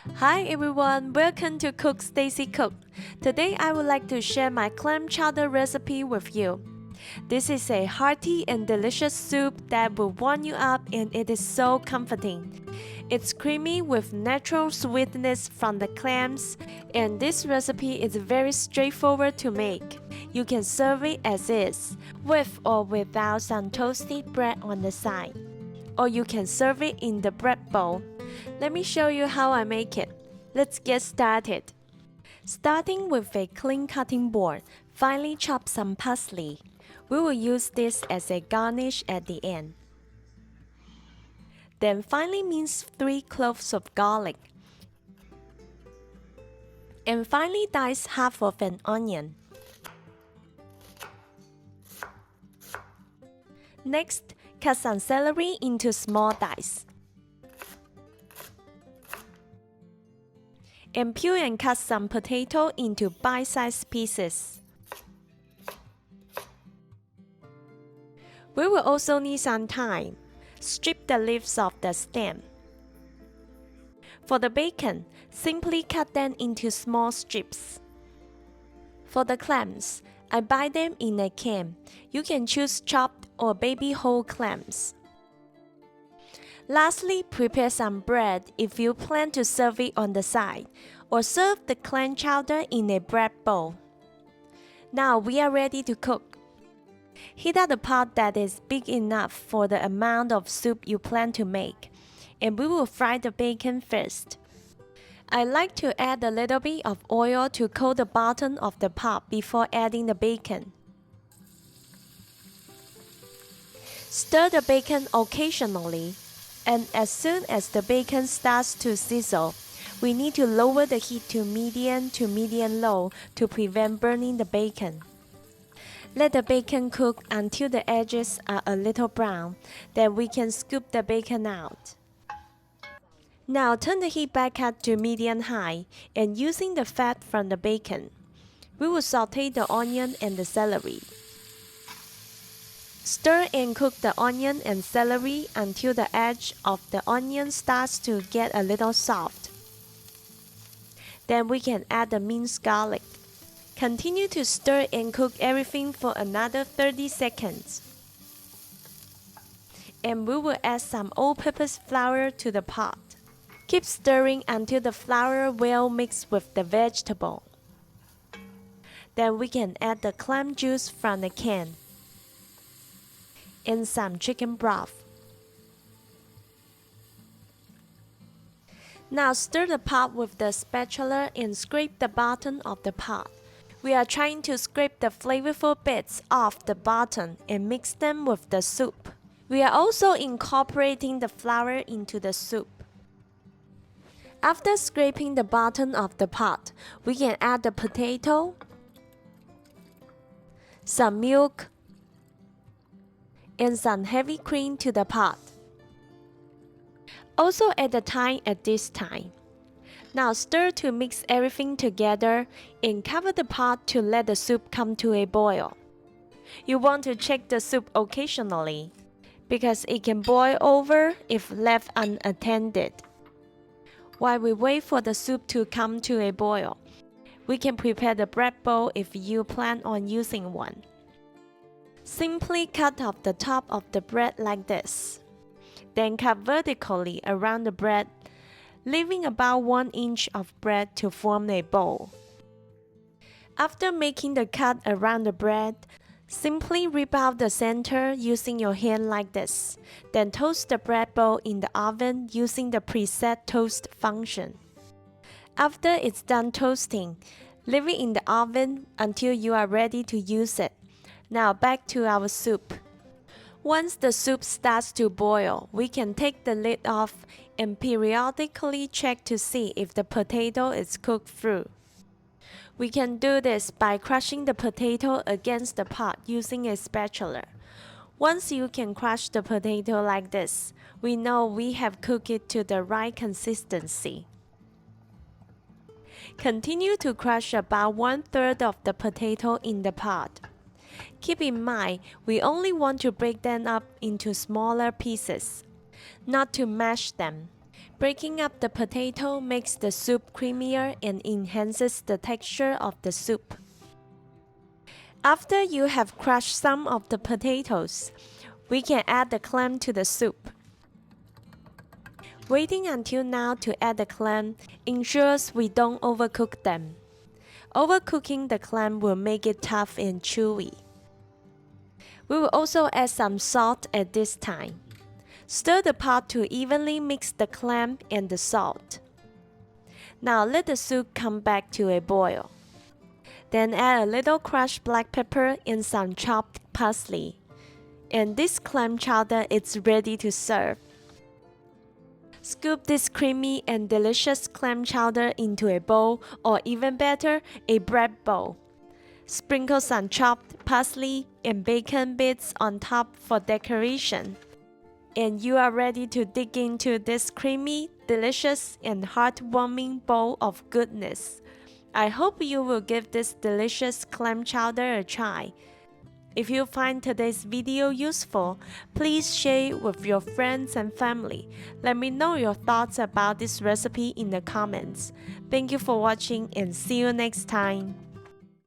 Hi everyone, welcome to Cook Stacy Cook. Today I would like to share my clam chowder recipe with you. This is a hearty and delicious soup that will warm you up and it is so comforting. It's creamy with natural sweetness from the clams and this recipe is very straightforward to make. You can serve it as is, with or without some toasted bread on the side. Or you can serve it in the bread bowl. Let me show you how I make it. Let's get started. Starting with a clean cutting board, finely chop some parsley. We will use this as a garnish at the end. Then finely mince 3 cloves of garlic. And finely dice half of an onion. Next, cut some celery into small dice. And peel and cut some potato into bite-sized pieces. We will also need some thyme. Strip the leaves off the stem. For the bacon, simply cut them into small strips. For the clams, I buy them in a can. You can choose chopped or baby whole clams. Lastly, prepare some bread if you plan to serve it on the side, or serve the clam chowder in a bread bowl. Now we are ready to cook. Heat up a pot that is big enough for the amount of soup you plan to make, and we will fry the bacon first. I like to add a little bit of oil to coat the bottom of the pot before adding the bacon. Stir the bacon occasionally, and as soon as the bacon starts to sizzle, we need to lower the heat to medium low to prevent burning the bacon. Let the bacon cook until the edges are a little brown, then we can scoop the bacon out. Now turn the heat back up to medium-high, and using the fat from the bacon, we will saute the onion and the celery. Stir and cook the onion and celery until the edge of the onion starts to get a little soft. Then we can add the minced garlic. Continue to stir and cook everything for another 30 seconds. And we will add some all-purpose flour to the pot. Keep stirring until the flour well mixed with the vegetable. Then we can add the clam juice from the can and some chicken broth. Now stir the pot with the spatula and scrape the bottom of the pot. We are trying to scrape the flavorful bits off the bottom and mix them with the soup. We are also incorporating the flour into the soup. After scraping the bottom of the pot, we can add the potato, some milk, and some heavy cream to the pot. Also add the thyme at this time. Now stir to mix everything together and cover the pot to let the soup come to a boil. You want to check the soup occasionally because it can boil over if left unattended. While we wait for the soup to come to a boil, we can prepare the bread bowl if you plan on using one. Simply cut off the top of the bread like this. Then cut vertically around the bread, leaving about 1 inch of bread to form a bowl. After making the cut around the bread, simply rip out the center using your hand like this. Then toast the bread bowl in the oven using the preset toast function. After it's done toasting, leave it in the oven until you are ready to use it. Now back to our soup. Once the soup starts to boil, we can take the lid off and periodically check to see if the potato is cooked through. We can do this by crushing the potato against the pot using a spatula. Once you can crush the potato like this, we know we have cooked it to the right consistency. Continue to crush about 1/3 of the potato in the pot. Keep in mind, we only want to break them up into smaller pieces, not to mash them. Breaking up the potato makes the soup creamier and enhances the texture of the soup. After you have crushed some of the potatoes, we can add the clam to the soup. Waiting until now to add the clam ensures we don't overcook them. Overcooking the clam will make it tough and chewy. We will also add some salt at this time. Stir the pot to evenly mix the clam and the salt. Now let the soup come back to a boil. Then add a little crushed black pepper and some chopped parsley. And this clam chowder is ready to serve. Scoop this creamy and delicious clam chowder into a bowl, or even better, a bread bowl. Sprinkle some chopped parsley and bacon bits on top for decoration. And you are ready to dig into this creamy, delicious, and heartwarming bowl of goodness. I hope you will give this delicious clam chowder a try. If you find today's video useful, please share it with your friends and family. Let me know your thoughts about this recipe in the comments. Thank you for watching and see you next time.